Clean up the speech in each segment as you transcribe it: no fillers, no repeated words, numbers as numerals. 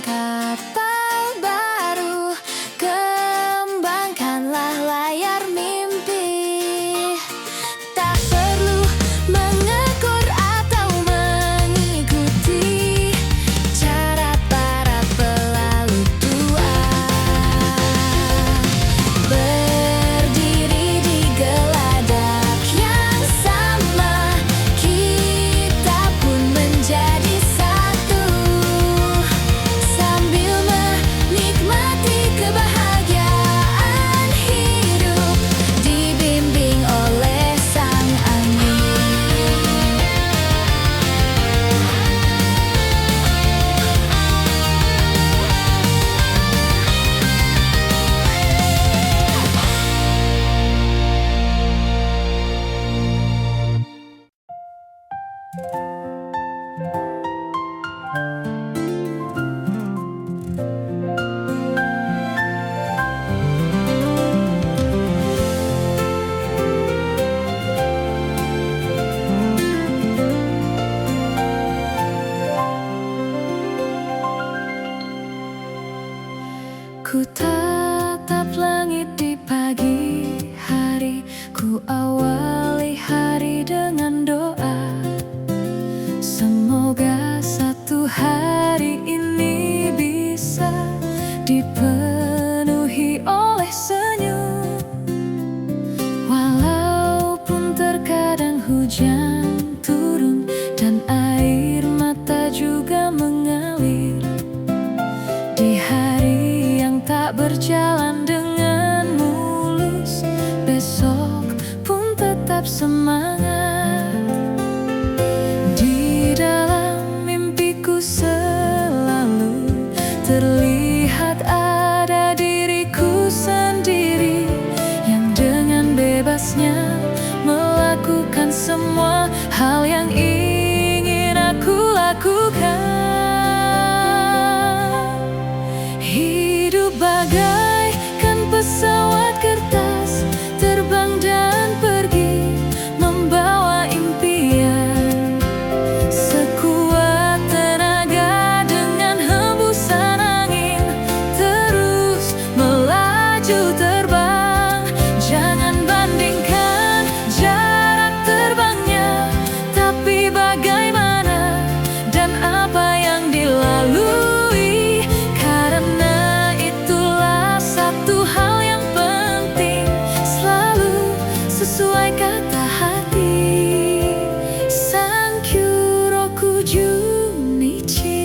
kapal baru, kembangkanlah layar mimpi. Tak perlu mengekur atau mengikuti cara para pelalu tua. Berdiri di geladak yang sama, kita pun menjadi satu, sambil menikmati kebahagiaan hidup, dibimbing oleh sang angin. Ku tatap langit di pagi hari, ku awali hari dengan doa. Semoga satu hari ini bisa dipenuhi oleh senyum. Walaupun terkadang hujan turun dan air mata juga mengalir, di hari yang tak berjalan dengan mulus, besok pun tetap semangat. Di dalam mimpiku selalu terlihat ada diriku sendiri yang dengan bebasnya melakukan semua hal yang ingin aku lakukan. Hidup bagaikan pesawat kertas, terbang dan pergi membawa impian. Sekuat tenaga dengan hembusan angin, terus melaju terbang. Jangan bandingkan jarak terbangnya, tapi bagaimana dan apa yang dilalui. Karena itulah satu hal yang penting, selalu sesuai kata hati. Sankyu Junichi.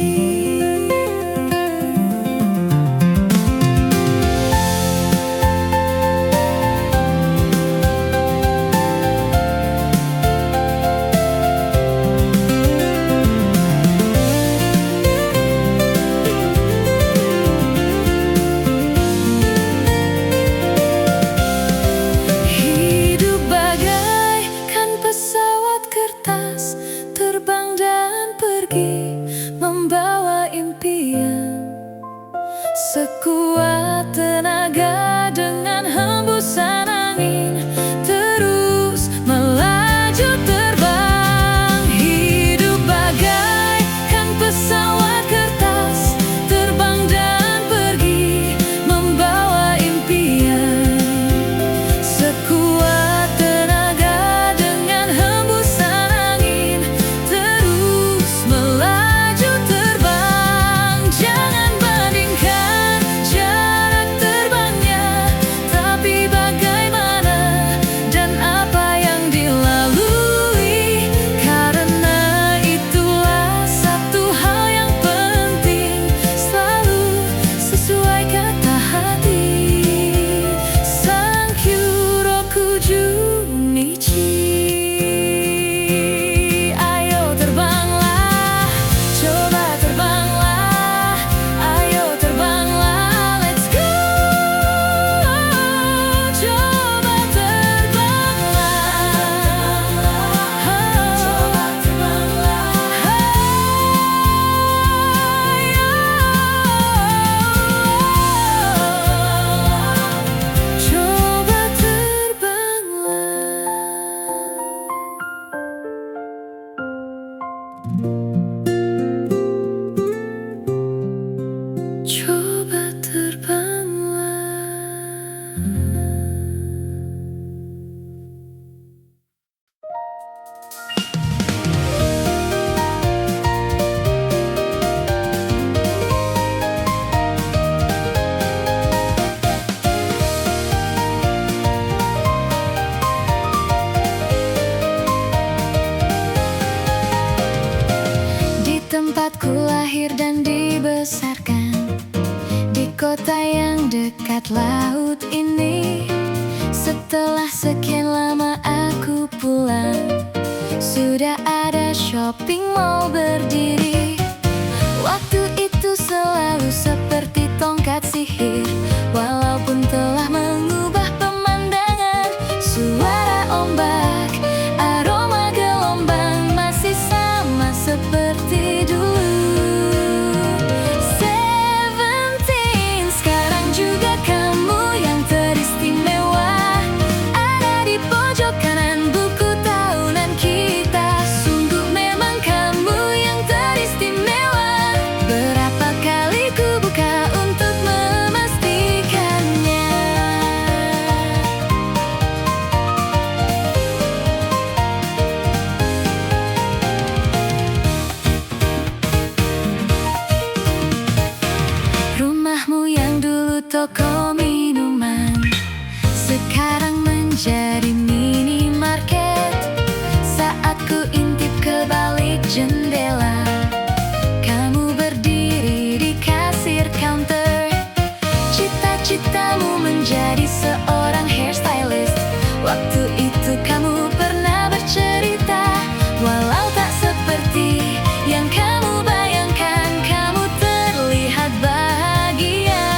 Hidup bagaikan pesawat kertas, terbang dan pergi membawa impian. Sekuat tenaga dengan hembusan angin, terus melaju terbang. Hidup bagaikan pesawat kertas, terbang dan pergi membawa impian. Sekuat tenaga dengan hembusan angin, terus melaju terbang. Jangan bandingkan jarak terbangnya, dibesarkan di kota yang dekat laut ini. Setelah sekian lama aku pulang, sudah ada shopping mall berdiri. Waktu itu selalu seperti tongkat sihir, walaupun telah mengubah pemandangan. Suara ombak, aroma gelombang masih sama seperti dulu. Seventeen, sekarang juga kamu yang teristimewa, ada di pojok kanan buku tahunan kita. Sungguh memang kamu yang teristimewa. Berapa kali ku buka untuk memastikannya. Rumahmu yang dulu toko minuman, sekarang menjadi minimarket. Saat ku intip ke balik jendela, kamu berdiri di kasir counter. Cita-citamu menjadi seorang hairstylist. Waktu itu kamu pernah bercerita, walau tak seperti yang kamu bayangkan, kamu terlihat bahagia.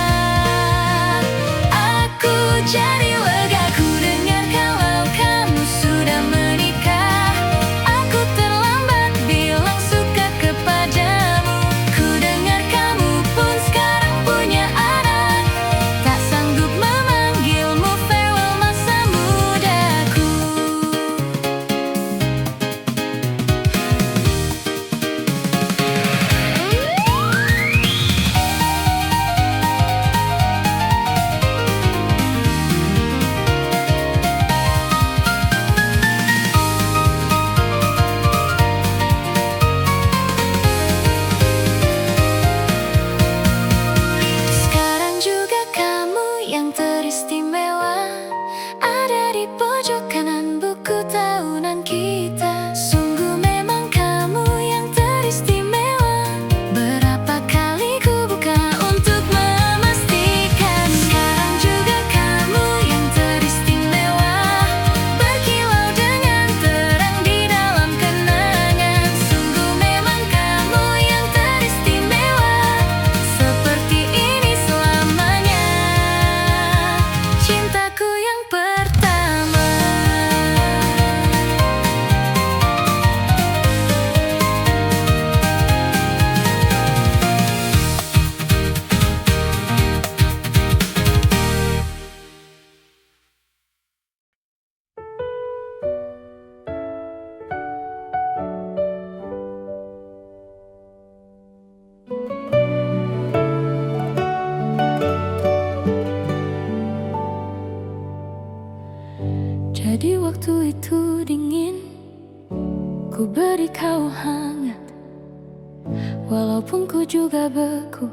Aku jadi lega ku dengar kalau kamu sudah menikah. Aku terlambat bilang suka kepadamu. Ku dengar kamu pun sekarang punya anak. Tak sanggup memanggilmu farewell masa mudaku. Sekarang juga kamu yang teristimewa, ada di pojok kanan buku tahunan kita. Sungguh memang kamu yang teristimewa. Berapa kali ku buka untuk memastikan. Sekarang juga kamu yang teristimewa, berkilau dengan terang di dalam kenangan. Sungguh memang kamu yang teristimewa. Seperti ini selamanya, cintaku yang pertama. Jadi waktu itu dingin, ku beri kau hangat. Walaupun ku juga beku,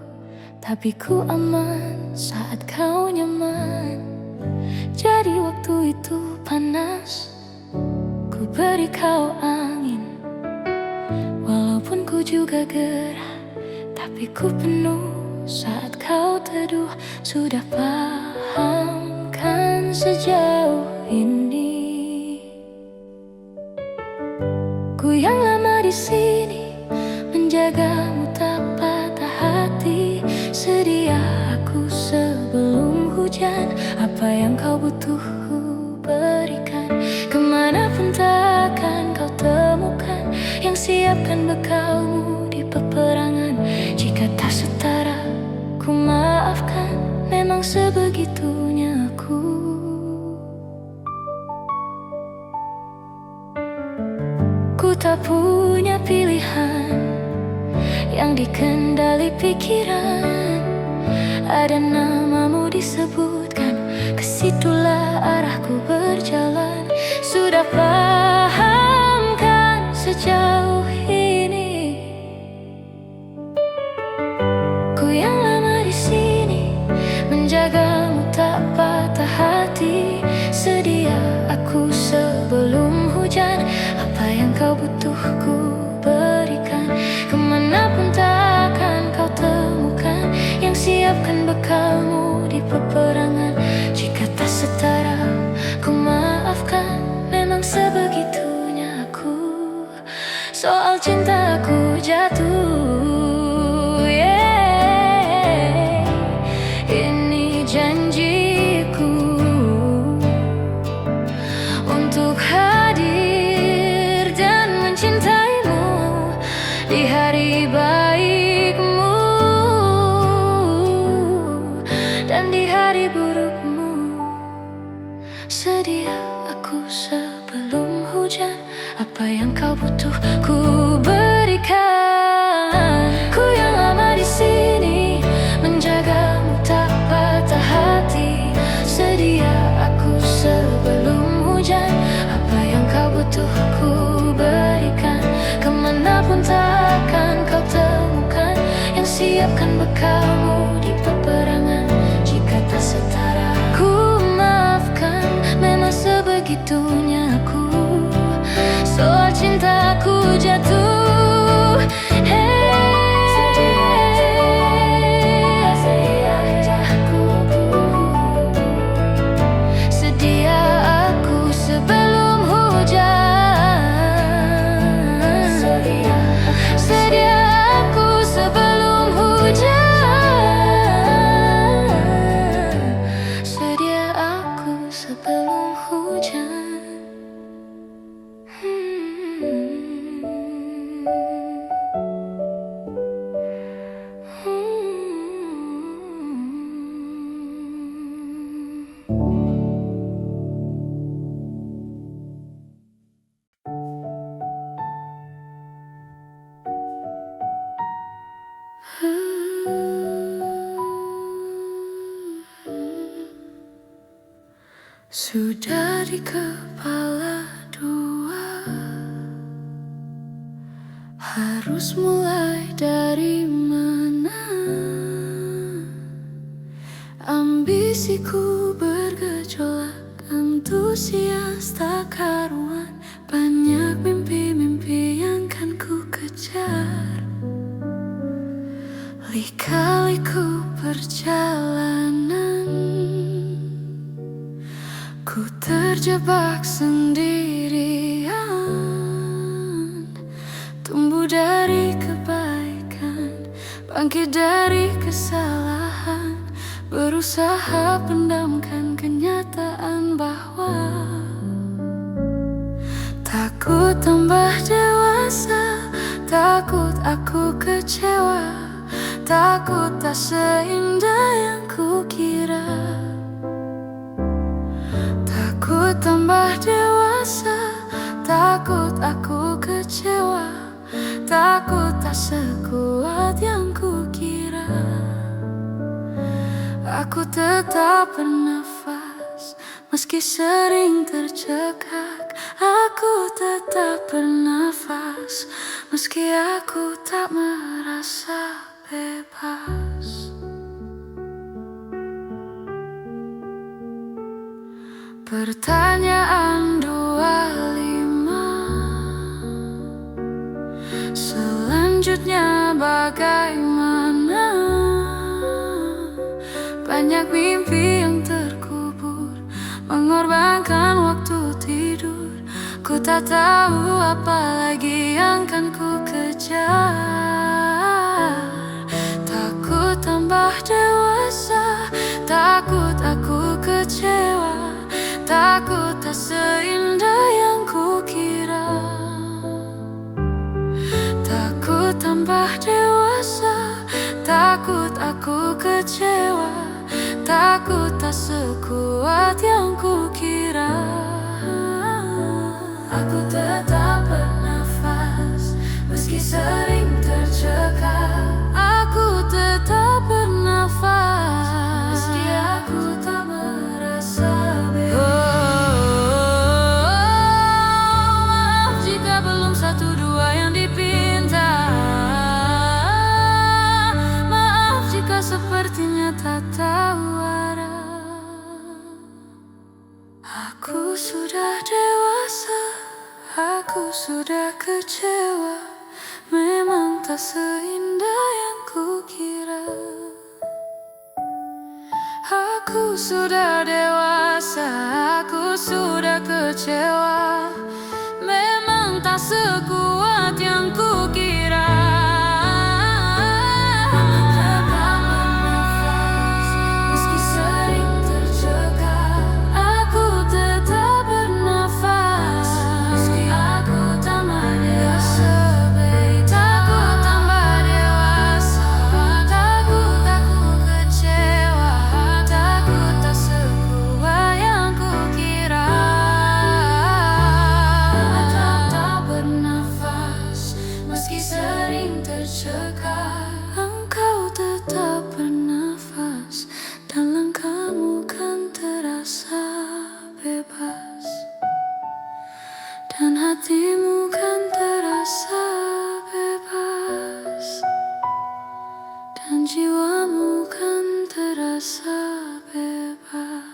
tapi ku aman saat kau nyaman. Jadi waktu itu panas, ku beri kau angin. Walaupun ku juga gerah, tapi ku penuh saat kau teduh. Sudah paham kan sejauh ini? Ku yang lama di sini, menjagamu tak patah hati. Sedia aku sebelum hujan, apa yang kau butuh ku berikan. Kemanapun takkan kau temukan yang siapkan bekalmu di peperangan. Jika tak setara, ku maafkan, memang sebegitunya aku. Ku tak punya pilihan yang dikendali pikiran. Ada namamu disebutkan, kesitulah arahku berjalan. Sudah paham kan sejauh ini? Ku yang lama di sini, menjagamu tak patah hati. Sedia aku sebelum hujan, apa yang kau butuh ku berikan. Kemanapun takkan kau temukan siapkan bekalmu di peperangan. Jika tak setara, ku maafkan. Memang sebegitunya aku, soal cintaku jatuh. Yeah. Ini janjiku untuk hadir dan mencintaimu di hari baikmu dan di hari burukmu. Sedia aku sebelum hujan, apa yang kau butuh ku berikan. Ku yang lama di sini menjagamu tak patah hati. Sedia aku sebelum hujan, apa yang kau butuh ku berikan. Kemanapun takkan kau temukan yang siapkan bekalmu di peperangan. Jika tak setara, ku maafkan. Memang sebegitunya aku, soal cintaku jatuh. Sedia aku sebelum hujan. Sedia aku sebelum hujan. Sedia aku sebelum hujan. Sudah di kepala dua, harus mulai dari mana? Ambisiku bergejolak, antusias tak karuan. Banyak mimpi-mimpi yang kan ku kejar. Lika-liku perjalanan, ku terjebak sendirian. Tumbuh dari kebaikan, bangkit dari kesalahan. Berusaha pendamkan kenyataan bahwa takut tambah dewasa, takut aku kecewa, takut tak seindah yang kukira. Takut tambah dewasa, takut aku kecewa, takut tak sekuat yang kukira. Aku tetap bernafas, meski sering tercekak. Aku tetap bernafas, meski aku tak merasa bebas. Pertanyaan 25, selanjutnya bagaimana? Banyak mimpi yang terkubur, mengorbankan waktu tidur. Ku tak tahu apa lagi yang kan ku kejar. Takut tambah dewasa, takut aku kecewa, takut tak seindah yang kukira. Takut tambah dewasa, takut aku kecewa, takut tak sekuat yang kukira. Aku tetap bernafas, meski sering tercekak. Aku tetap bernafas, meski aku tak merasa bebas. Maaf jika belum satu dua yang dipinta. Maaf jika sepertinya tak tahu arah. Aku sudah dewasa, aku sudah kecewa. Memang tak seindah yang kukira. Aku sudah dewasa, aku sudah kecewa. Memang tak sekuat yang kukira. Tetap bernafas, meski sering tercekat. Aku tetap bernafas, meski aku tambah dewasa. Takut tambah dewasa, takut aku kecewa. Takut tak sekuat yang kukira. Tetap bernafas, meski sering tercekat. Engkau tetap bernafas, dan langkahmu kan terasa bebas, dan hatimu kan terasa bebas, dan jiwamu kan terasa bebas.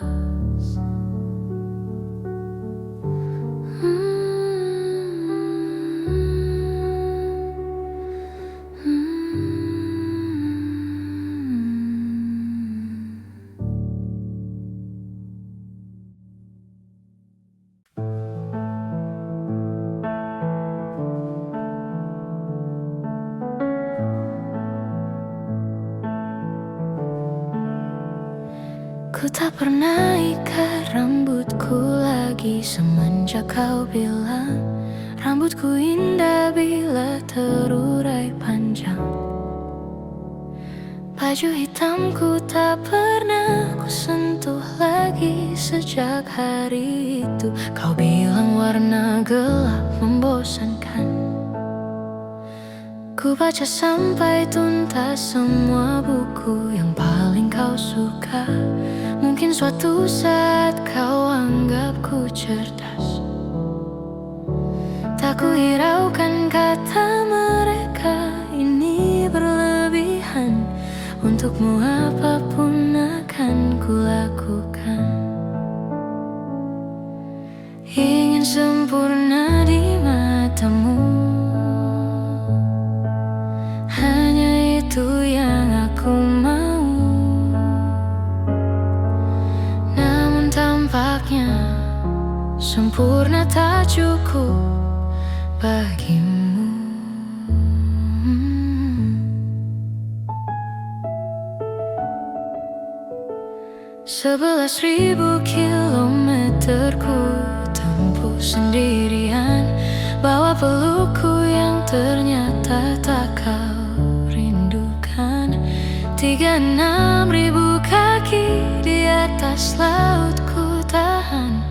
Ku tak pernah ikat rambutku lagi semenjak kau bilang rambutku indah bila terurai panjang. Baju hitamku tak pernah ku sentuh lagi sejak hari itu. Kau bilang warna gelap membosankan. Ku baca sampai tuntas semua buku yang paling kau suka. Mungkin suatu saat kau anggapku cerdas. Tak ku hiraukan kata mereka ini berlebihan. Untukmu apapun akan ku lakukan. Ingin sempurna di matamu, hanya itu yang aku mau. Namun tampaknya sempurna tak cukup bagimu. 11.000 kilometer ku tempuh sendirian, bawa pelukku yang ternyata tak kau rindukan. 36.000 kaki di atas laut ku tahan.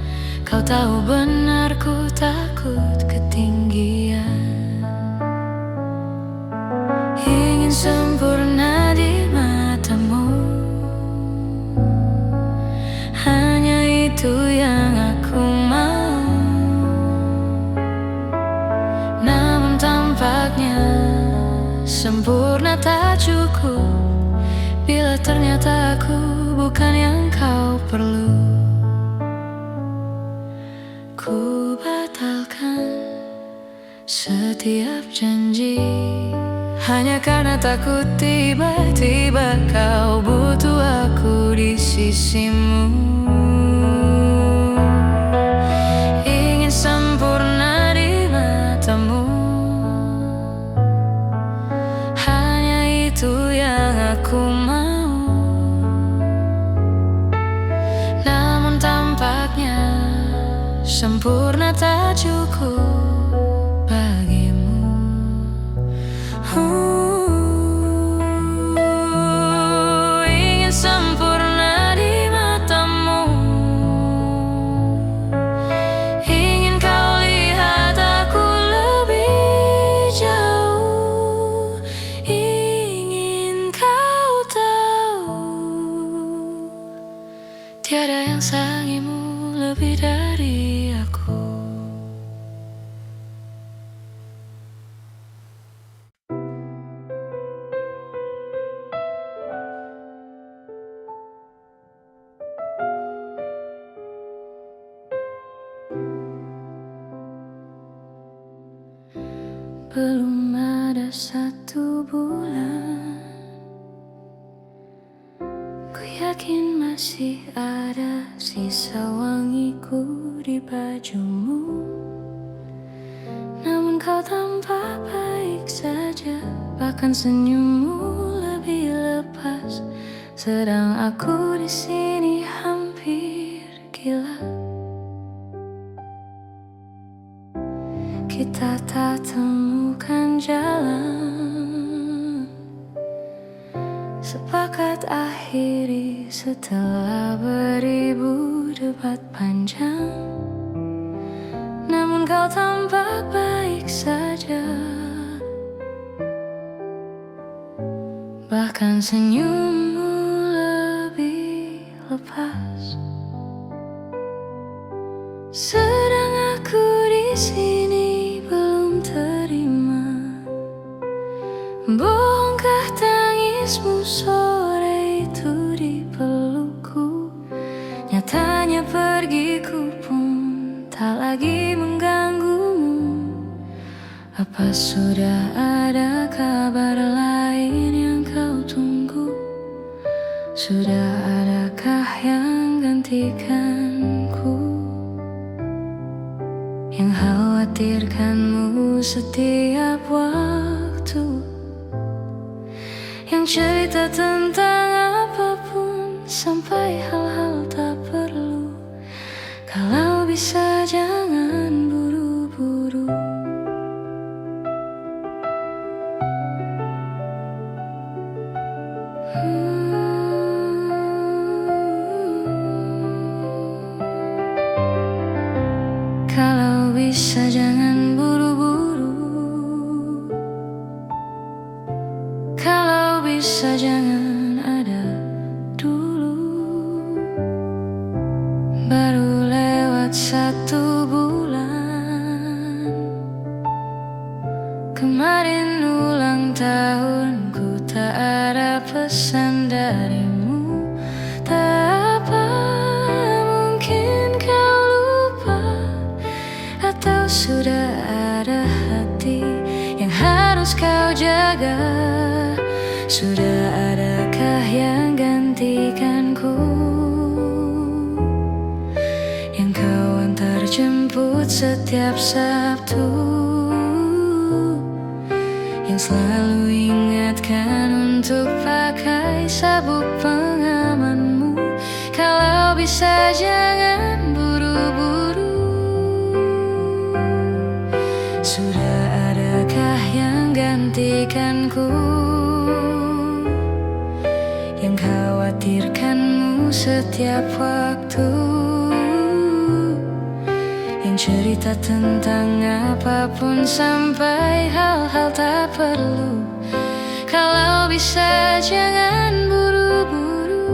Kau tahu benar ku takut ketinggian. Ingin sempurna di matamu, hanya itu yang aku mau. Namun tampaknya sempurna tak cukup bila ternyata aku bukan yang kau perlu. Ku batalkan setiap janji hanya karena takut tiba-tiba kau butuh aku di sisimu. Ingin sempurna di matamu, hanya itu yang aku mau. Namun tampaknya sempurna tak cukup bagimu. Ingin sempurna di matamu, ingin kau lihat aku lebih jauh. Ingin kau tahu tiada yang sayangimu lebih dari aku. Belum ada 1 bulan, ku yakin masih ada sisa wangiku di bajumu. Namun kau tampak baik saja, bahkan senyummu lebih lepas. Sedang aku di sini hampir gila. Kita tak temukan jalan, sepakat akhiri setelah beribu debat panjang. Namun kau tampak baik saja, bahkan senyummu lebih lepas. Sedang aku di sini belum terima. Bohongkah tangismu sore itu di pelukku? Nyatanya pergiku pun tak lagi mengganggumu. Apa sudah ada kabar lain yang kau tunggu? Sudah adakah yang gantikanku? Yang khawatirkanmu setiap waktu, yang cerita tentang apapun sampai hal-hal tak perlu. Kalau bisa jangan buru-buru. Kalau bisa jangan buru-buru. Kalau bisa jangan ada dulu. Baru lewat 1 bulan, kemarin ulang tahunku, tak ada pesan darimu. Tak apa, mungkin kau lupa, atau sudah ada hati yang harus kau jaga. Sudah adakah yang gantikanku, yang kau antar jemput setiap Sabtu, yang selalu ingatkan untuk pakai sabuk pengamanmu. Kalau bisa jangan buru-buru. Sudah adakah yang gantikanku, yang khawatirkanmu setiap waktu, yang cerita tentang apapun sampai hal-hal tak perlu. Kalau bisa jangan buru-buru.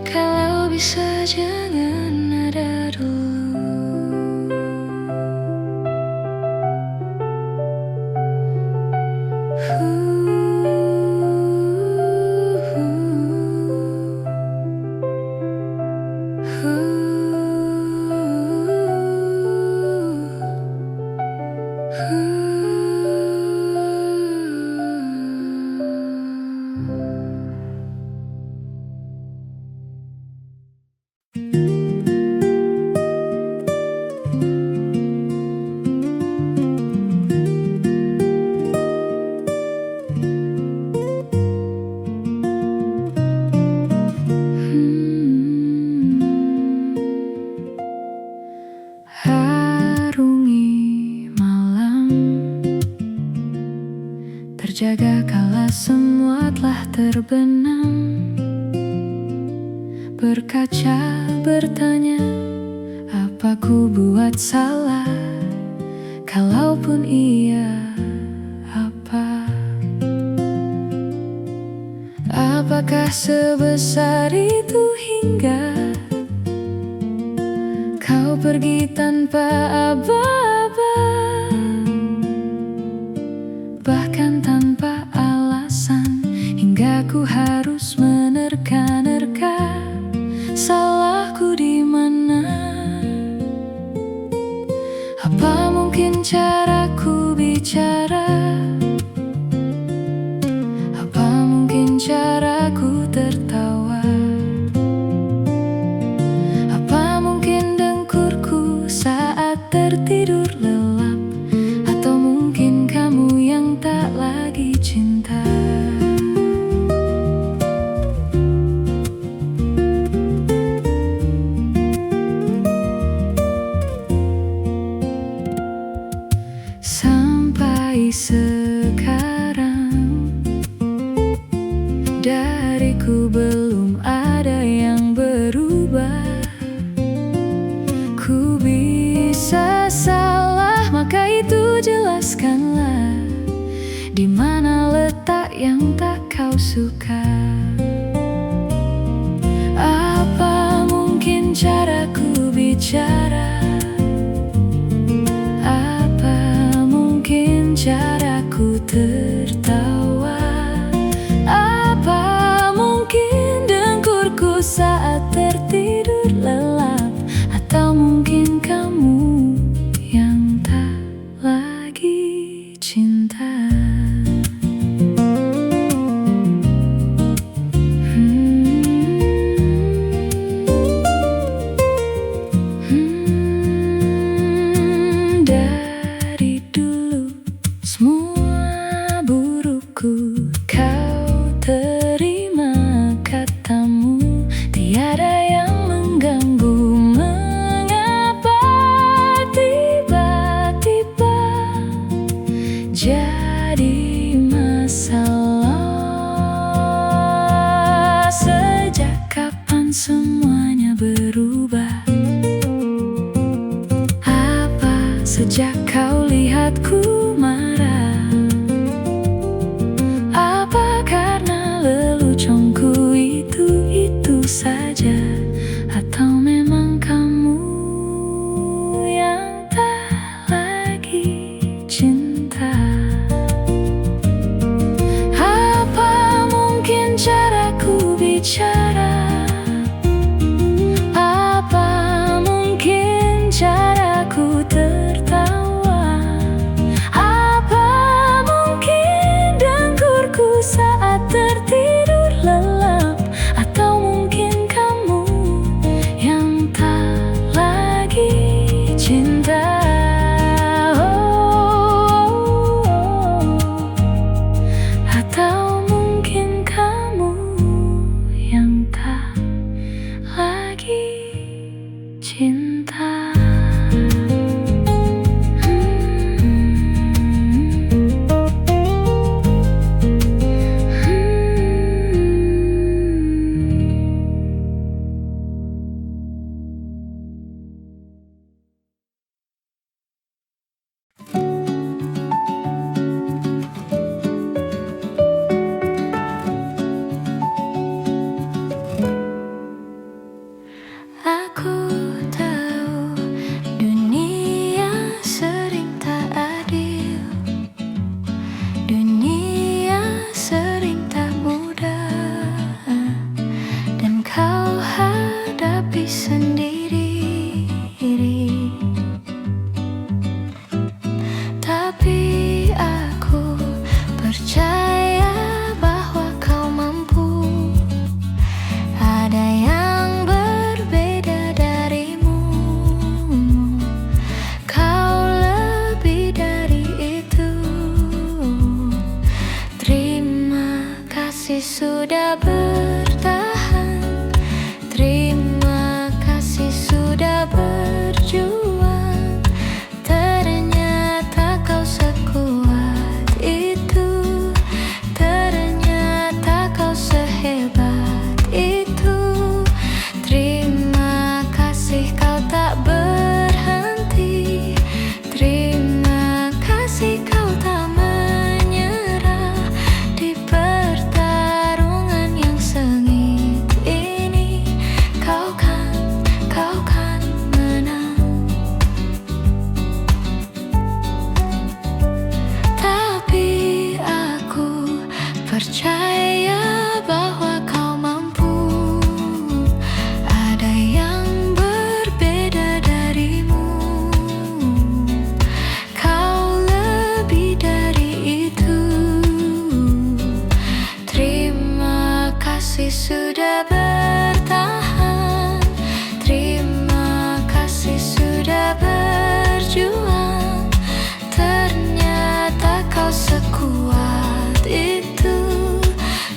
Kalau bisa jangan ada dulu. Terjaga kala semua telah terbenam. Berkaca bertanya, apa ku buat salah? Kalaupun iya, apa? Apakah sebesar itu hingga kau pergi tanpa aba-aba, bahkan tanpa alasan, hingga ku harus menerka-nerka. Salahku di mana? Apa mungkin caraku bicara? Apa mungkin cara caraku tertawa? Apa mungkin dengkurku saat tertidur lelap? Atau mungkin kamu yang tak lagi cinta? Sampai sekarang dariku belum ada yang berubah. Ku bisa salah, maka itu jelaskanlah di mana letak yang tak kau suka. Apa mungkin caraku bicara? Caraku tertawa? Apa mungkin dengkurku saat tertidur lelap? Atau mungkin kamu yang tak lagi cinta? Dari dulu semua burukku kau terima, katamu tiada yang mengganggu. Mengapa tiba-tiba jadi masalah? Sejak kapan semuanya berubah? Apa sejak kau lihatku marah? Apa karena leluconku itu saja? Atau memang kamu yang tak lagi cinta? Apa mungkin caraku bicara? Apa mungkin caraku tertawa? Apa mungkin dengkurku saat tertidur lelap? Atau mungkin kamu yang tak lagi cinta? Atau mungkin kamu yang tak lagi cinta? Aku tahu dunia sering tak adil, dunia sering tak mudah, dan kau hadapi sendiri. Tapi aku percaya bahwa kau mampu. Ada yang berbeda darimu, kau lebih dari itu. Terima kasih sudah bertahan, terima kasih sudah berjuang. Ternyata kau sekuat itu, ternyata kau sehebat itu. Terima kasih kau tak berhenti, terima kasih kau tak menyerah di pertarungan yang sengit ini. Kau kan menang. Tapi aku percaya bahwa kau mampu. Ada yang berbeda darimu, kau lebih dari itu. Terima kasih kasih sudah bertahan. Terima kasih sudah berjuang. Ternyata kau sekuat itu.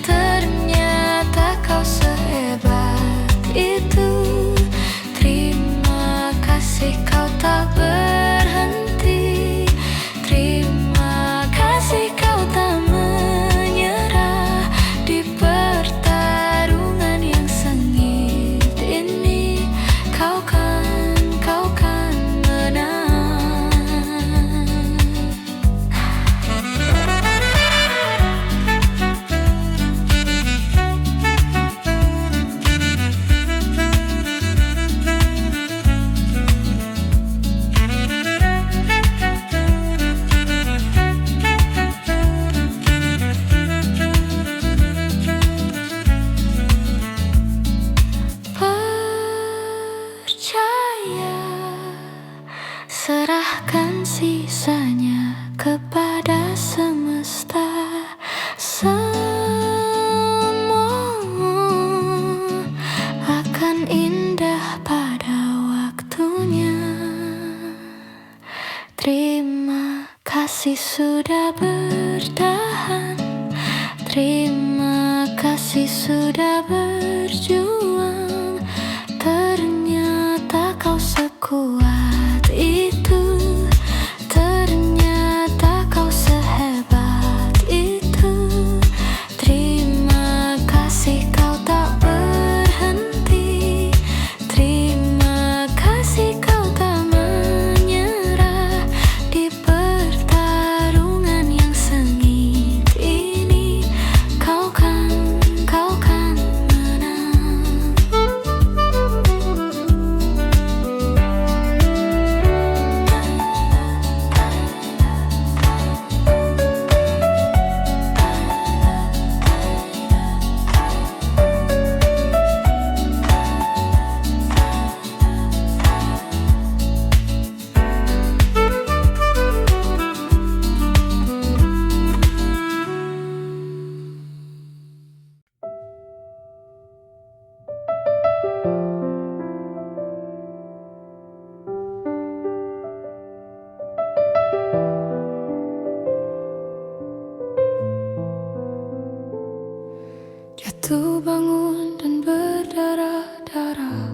Ternyata kau sehebat itu. Terima kasih kau tak berhenti. Terima kasih kau tak menyerah di pertarungan yang sengit ini. Kau kan menang. Percaya, serahkan sisanya kepada semesta. Semua akan indah pada waktunya. Terima kasih sudah bertahan. Terima kasih sudah berjuang. Ternyata kau sekuat itu. Ternyata kau sehebat itu. Terima kasih kau tak berhenti. Terima kasih kau tak menyerah di pertarungan yang sengit ini. Kau kan menang. Jatuh bangun dan berdarah-darah,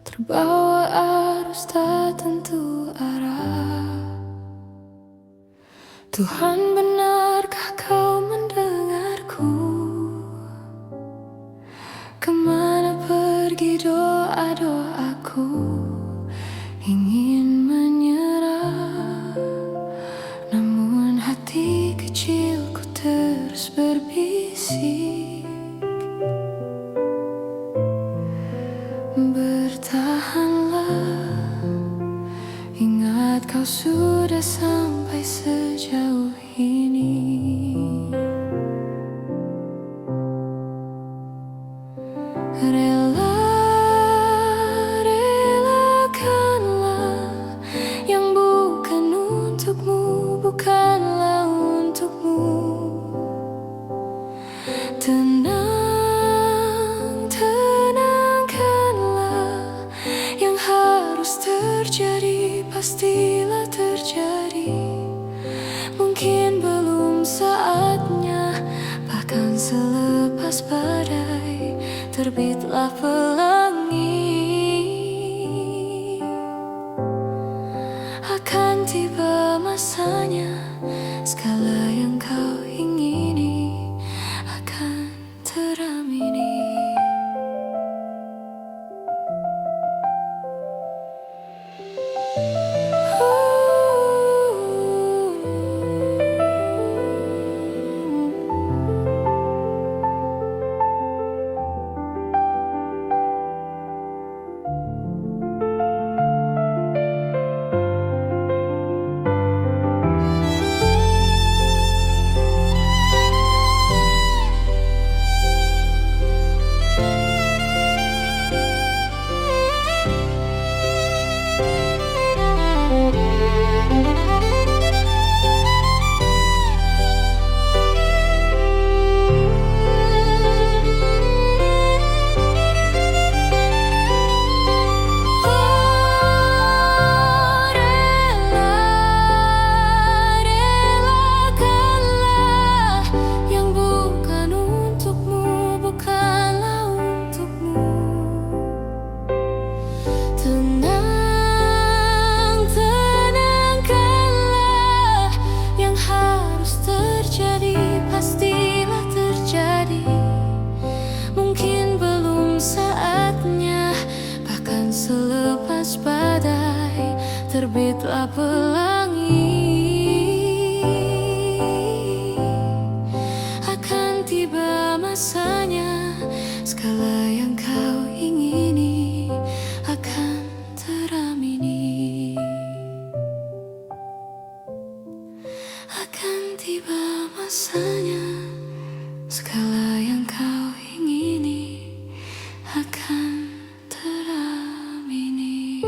terbawa arus tak tentu arah. Tuhan, benarkah kau mendengarku? Kemana pergi doa-doaku? Ingin menyerah, namun hati kecilku terus berbisik. Bertahanlah, ingat kau sudah sampai sejauh ini. Relakanlah yang bukan untukmu, bukanlah untukmu. Tenangkanlah yang harus terjadi, pastilah terjadi. Mungkin belum saatnya, bahkan selepas badai terbitlah pelangi. Akan tiba masanya, segala yang kau ingini akan teramini. terbitlah pelangi. Akan tiba masanya, segala yang kau ingini akan teramini. Akan tiba masanya, segala yang kau ingini akan teramini.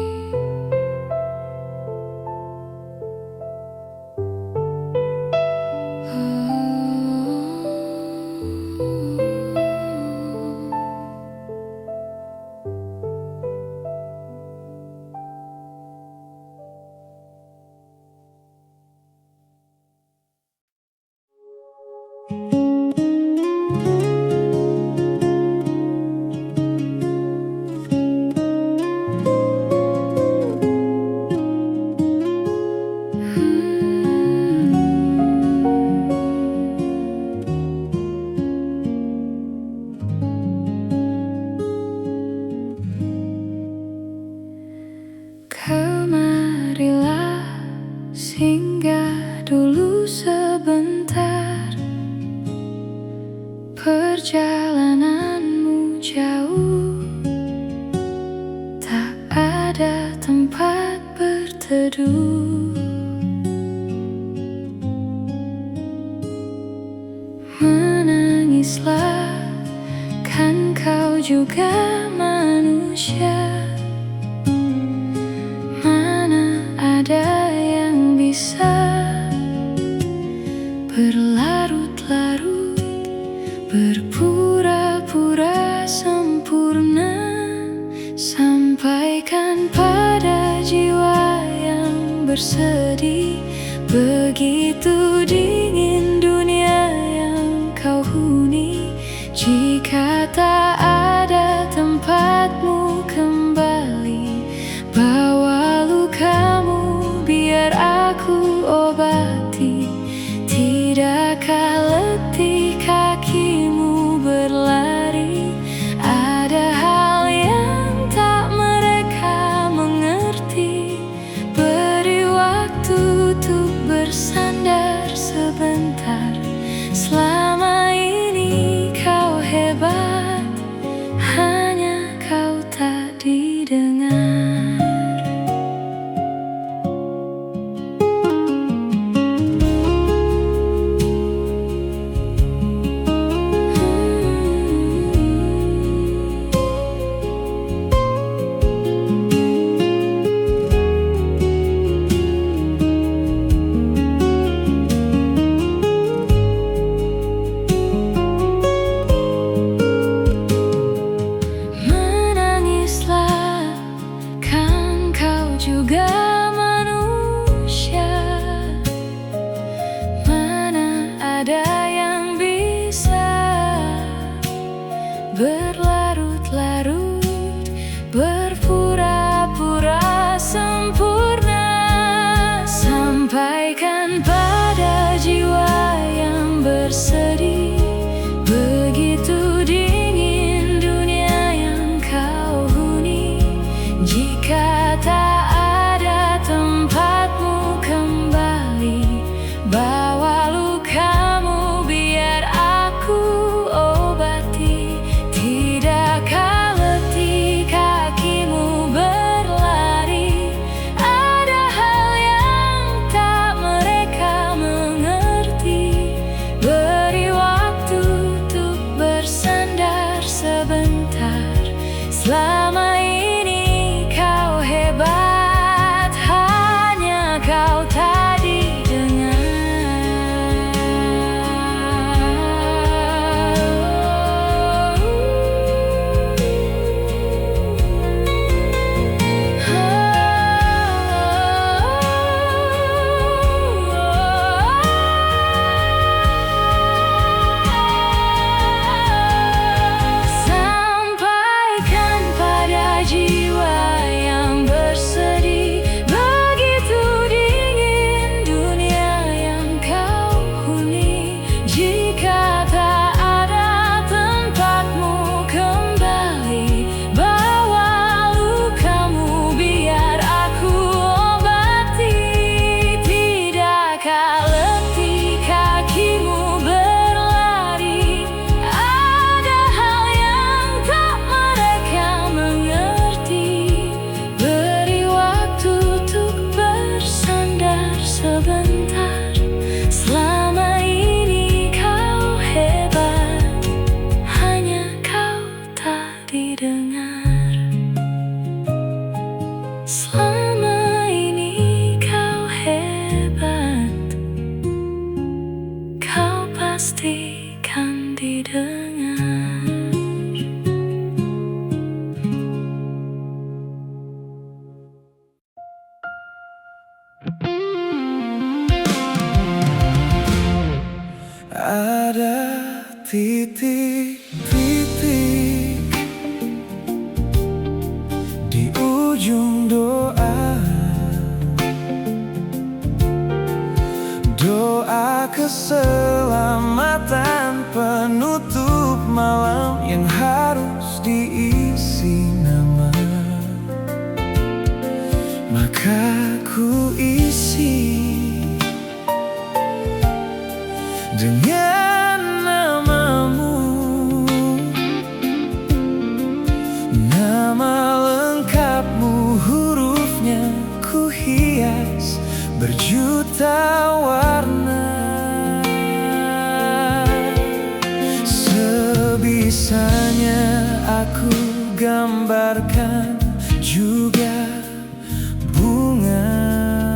Kemarilah singgah dulu sebentar. Perjalananmu jauh, tak ada tempat berteduh. Menangislah, kan kau juga manusia. Mana ada yang bisa berlarut-larut, berpura-pura sempurna. Sampaikan pada jiwa yang bersedih, begitu dingin dunia yang kau huni. Jika tak ada tempatmu kembali, bawa lukamu biar aku obati. Tidakkah letih kakimu berlari? Ada hal yang tak mereka mengerti. Beri waktu untuk bersandar akan didengar. Ada titik-titik di ujung doa, doa keselamatan penutup malam yang harus diisi nama. Maka ku isi dengan namamu, nama lengkapmu, hurufnya ku hias berjuta warna. Sebisanya aku gambarkan juga bunga-bunga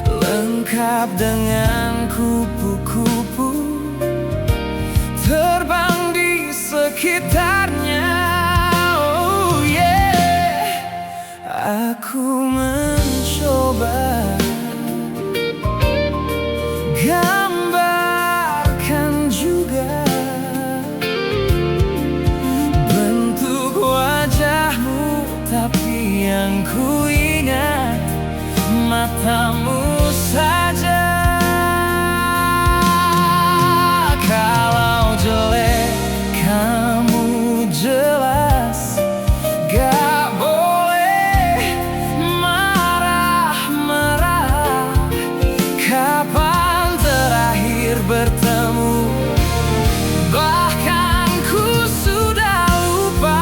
lengkap dengan kupu-kupu terbang di sekitarnya. Oh yeah, aku mencoba gambarkan juga bentuk wajahmu, tapi yang ku ingat matamu saja. Kalau jelek kamu jelas, gak boleh marah-marah. Kapan terakhir bertemu, bahkan ku sudah lupa.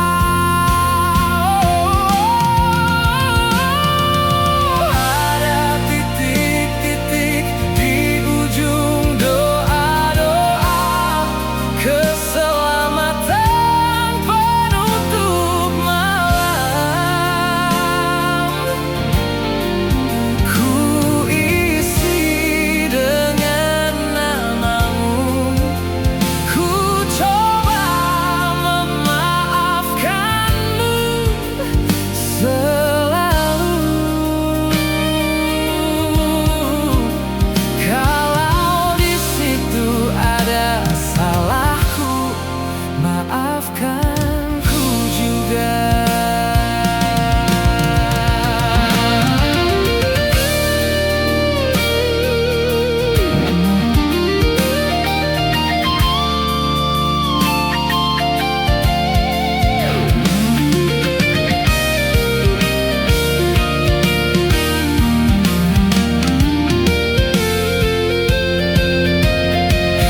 Ada titik-titik di ujung doa-doa keselamatan penutup malam. Ku isi dengan namamu, ku coba memaafkanmu selalu. Kalau di situ ada salahku, maafkan ku juga.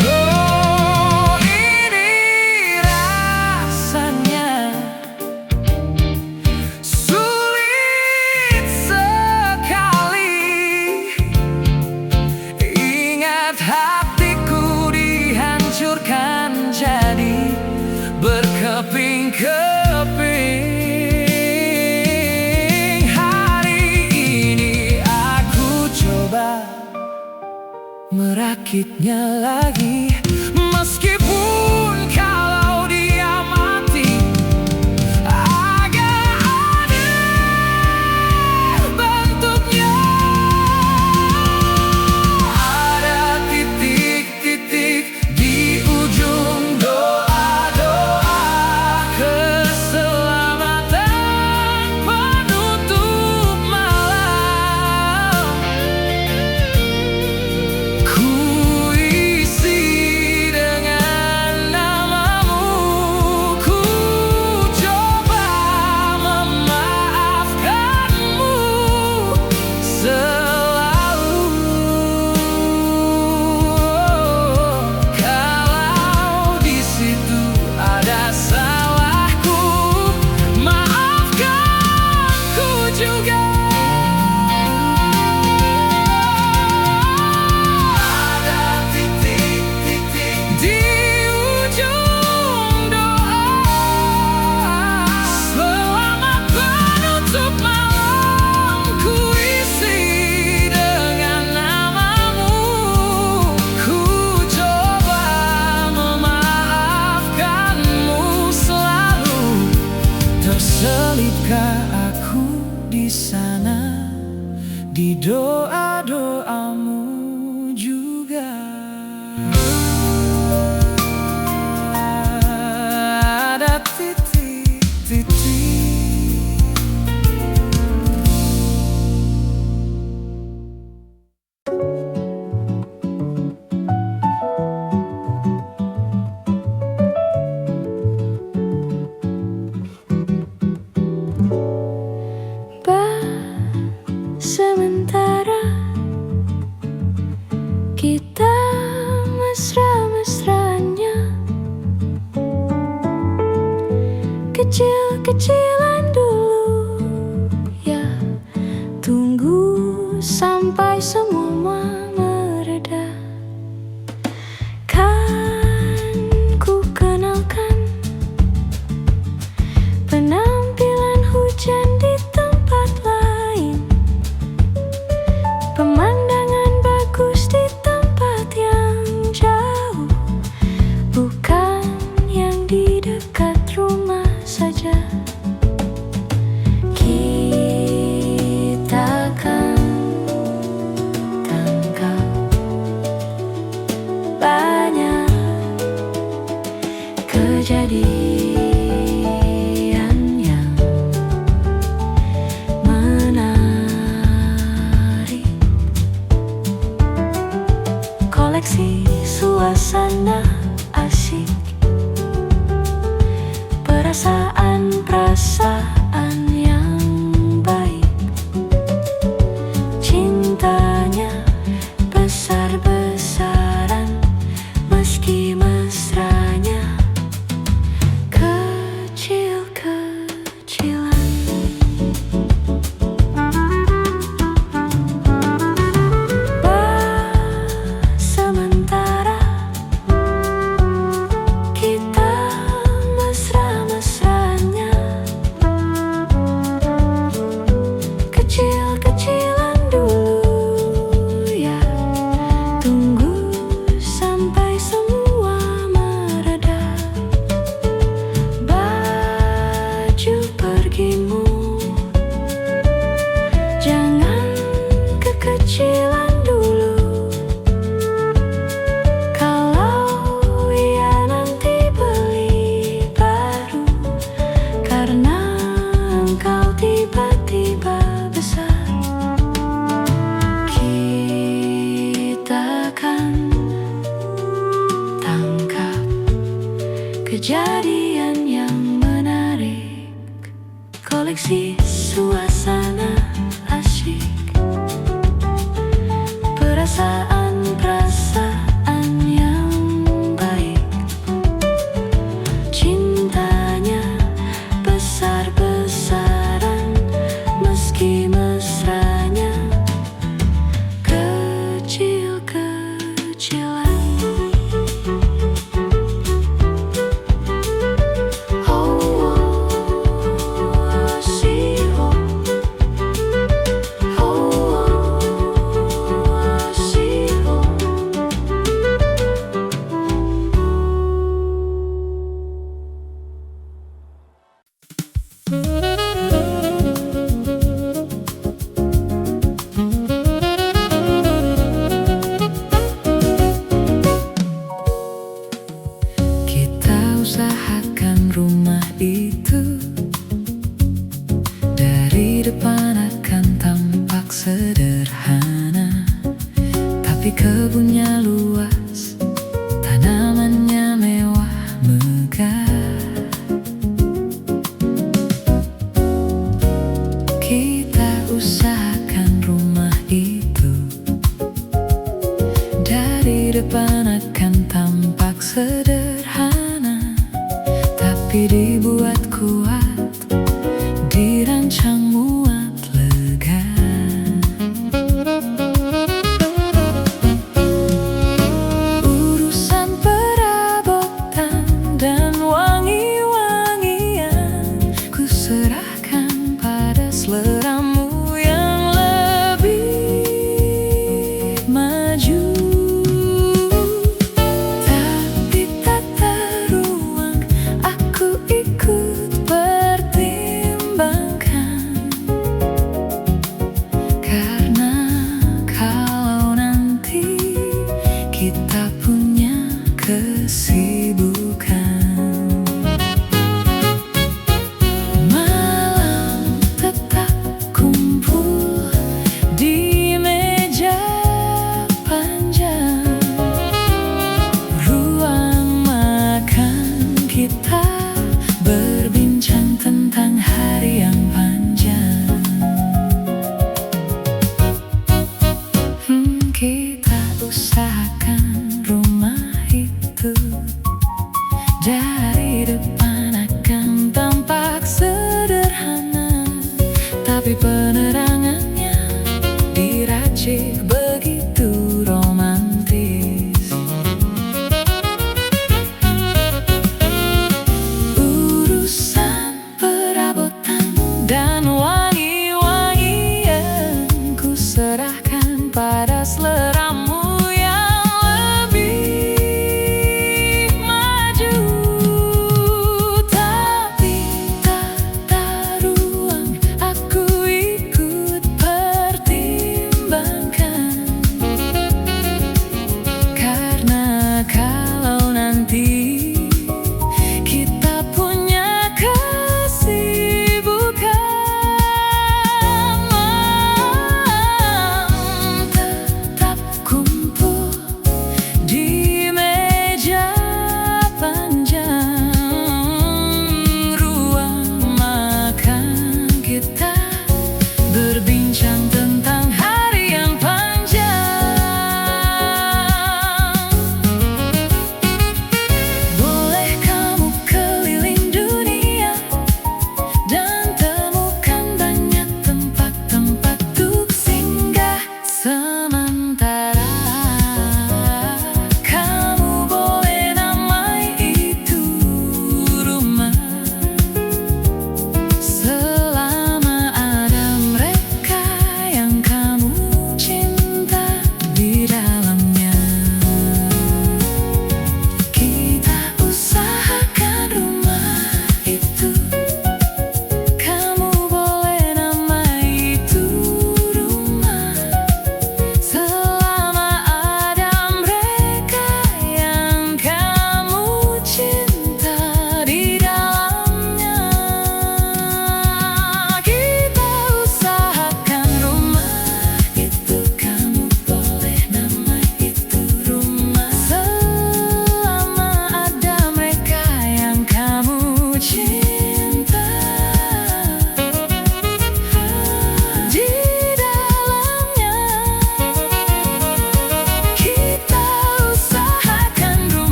Oh, ini rasanya sulit sekali. Ingat hatiku dihancurkan jadi berkeping-keping. Hari ini aku coba merakitnya lagi, meskipun kalau dia mati agak aneh bentuknya. Ada titik-titik di ujung doa-doa keselamatan penutup malam. Ku isi suasana asik, perasaan-perasaan yang baik. Cintanya besar-besaran, meski mesranya kecil-kecilan. Sementara kita mesra-mesranya, kecil-kecilan dulu ya. Tunggu sampai semua mereda. Baju pergimu, jangan kekecilan dulu. Kalau ia nanti beli baru, karena engkau tiba-tiba besar, kita kan tangkap kejadian yang menarik. Koleksi suasana asyik, perasaan-perasaan yang baik. Cintanya besar-besaran, meski mesranya kecil-kecilan. Kita usahakan rumah itu dari depan akan tampak sederhana, tapi kebunnya luas, tanamannya mewah megah. Kita usahakan rumah itu dari depan akan tampak sederhana, tapi dibuat kuat, dirancang muat lega. Urusan perabotan dan wangi-wangian ku serahkan pada seleramu yang lebih maju. Tapi tata ruang aku ikut pertimbangkan, karena kalau nanti kita punya kesibukan, malam tetap kumpul di meja panjang. Ruang makan kita berbincang tentang hari yang panjang. Kita usahakan rumah itu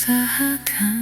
usahakan.